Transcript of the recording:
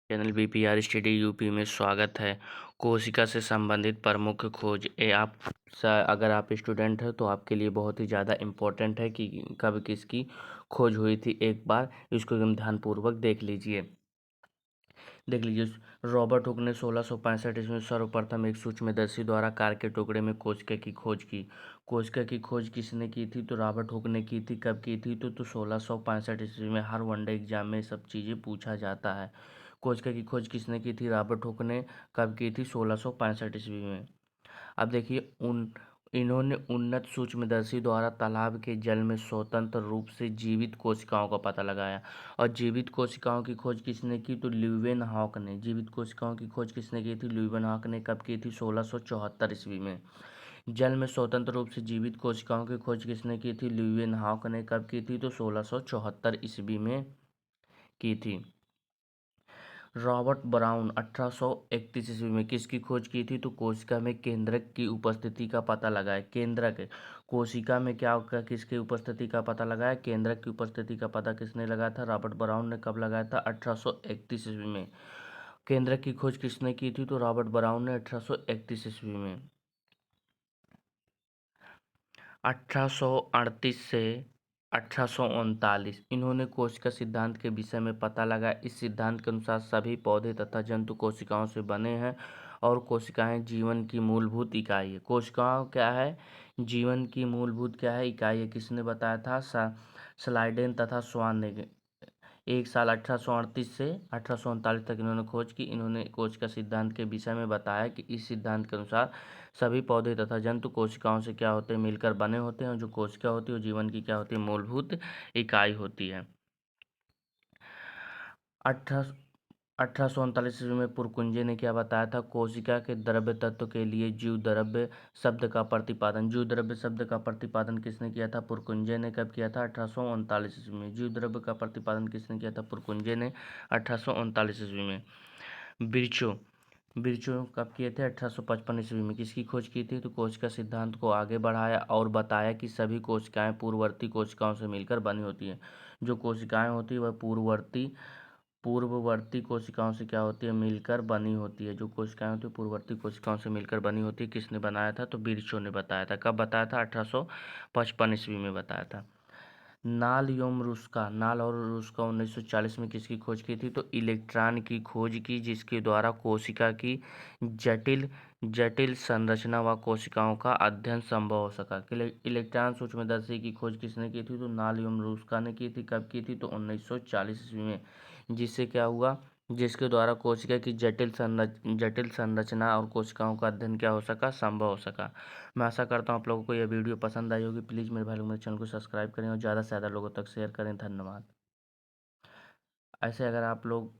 Channel BPR study UP में स्वागत है। कोशिका से संबंधित प्रमुख खोज अगर आप स्टूडेंट हो तो आपके लिए बहुत ही ज़्यादा इम्पोर्टेंट है कि कब किसकी खोज हुई थी। एक बार इसको एकदम ध्यानपूर्वक देख लीजिए। रॉबर्ट हुक ने 1665 ईस्वी में सर्वप्रथम एक सूक्ष्मदर्शी द्वारा कार के टुकड़े में कोशिका की खोज की। कोशिका की खोज किसने की थी? तो रॉबर्ट हुक ने की थी। कब की थी? तो 1665 ईस्वी में। हर वनडे एग्जाम में सब चीज़ें पूछा जाता है। कोशिका की खोज किसने की थी? रॉबर्ट हुक ने। कब की थी? 1665 ईस्वी में। अब देखिए, इन्होंने उन्नत सूक्ष्मदर्शी द्वारा तालाब के जल में स्वतंत्र रूप से जीवित कोशिकाओं का पता लगाया। और जीवित कोशिकाओं की खोज किसने की? तो ल्यूवेनहॉक ने। जीवित कोशिकाओं की खोज किसने की थी? ल्यूवेनहॉक ने। कब की थी? 1674 ईस्वी में। जल में स्वतंत्र रूप से जीवित कोशिकाओं की खोज किसने की थी? ल्यूवेनहॉक ने। कब की थी? तो 1674 ईस्वी में की थी। रॉबर्ट ब्राउन 1831 ईस्वी में किसकी खोज की थी? तो कोशिका में केंद्रक की उपस्थिति का पता लगाया। केंद्रक, कोशिका में क्या किसकी उपस्थिति का पता लगाया? केंद्रक की उपस्थिति का पता किसने लगाया था? रॉबर्ट ब्राउन ने। कब लगाया था? 1831 ईस्वी में। केंद्रक की खोज किसने की थी? तो रॉबर्ट ब्राउन ने 1831 ईस्वी में। 1838 से 1839 इन्होंने कोशिका सिद्धांत के विषय में पता लगाया। इस सिद्धांत के अनुसार सभी पौधे तथा जंतु कोशिकाओं से बने हैं और कोशिकाएं जीवन की मूलभूत इकाई है। कोशिकाओं क्या है? जीवन की मूलभूत क्या है? इकाई है। किसने बताया था? स्लाइडेन तथा स्वान ने। एक साल 1838 से 1839 तक इन्होंने खोज की। इन्होंने कोशिका सिद्धांत के विषय में बताया कि इस सिद्धांत के अनुसार सभी पौधे तथा जंतु कोशिकाओं से क्या होते हैं? मिलकर बने होते हैं। और जो कोशिका होती है वो जीवन की क्या होती है? मूलभूत इकाई होती है। 1839 ईस्वी में पुरकुंजे ने क्या बताया था? कोशिका के द्रव्य तत्व के लिए जीव द्रव्य शब्द का प्रतिपादन। जीव द्रव्य शब्द का प्रतिपादन किसने किया था? पुरकुंजे ने। कब किया था? 1839 ईस्वी में। जीव द्रव्य का प्रतिपादन किसने किया था? पुरकुंजे ने, 1839 ईस्वी में। बिरचो बिरचो कब किए थे? 1855 ईस्वी में। किसकी खोज की थी? तो कोशिका सिद्धांत को आगे बढ़ाया और बताया कि सभी कोशिकाएं पूर्ववर्ती कोशिकाओं से मिलकर बनी होती हैं। जो कोशिकाएं होती है वह पूर्ववर्ती कोशिकाओं से क्या होती है? मिलकर बनी होती है। जो कोशिकाएं होती है पूर्ववर्ती कोशिकाओं से मिलकर बनी होती है। किसने बनाया था? तो बिरचो ने बताया था। कब बताया था? 1855 ईस्वी में बताया था। नाल और रुस्का 1940 में किसकी खोज की थी? तो इलेक्ट्रॉन की खोज की, जिसके द्वारा कोशिका की जटिल जटिल संरचना व कोशिकाओं का अध्ययन संभव हो सका। इलेक्ट्रॉन सूक्ष्मदर्शी की खोज किसने की थी? तो नाल रुस्का ने की थी। कब की थी? तो 1940 ईस्वी में। जिससे क्या हुआ? जिसके द्वारा कोशिका की जटिल संरचना और कोशिकाओं का अध्ययन क्या हो सका? संभव हो सका। मैं आशा करता हूँ आप लोगों को यह वीडियो पसंद आई होगी। प्लीज़ मेरे भाई लोग मेरे चैनल को सब्सक्राइब करें और ज़्यादा से ज़्यादा लोगों तक शेयर करें। धन्यवाद। ऐसे अगर आप लोग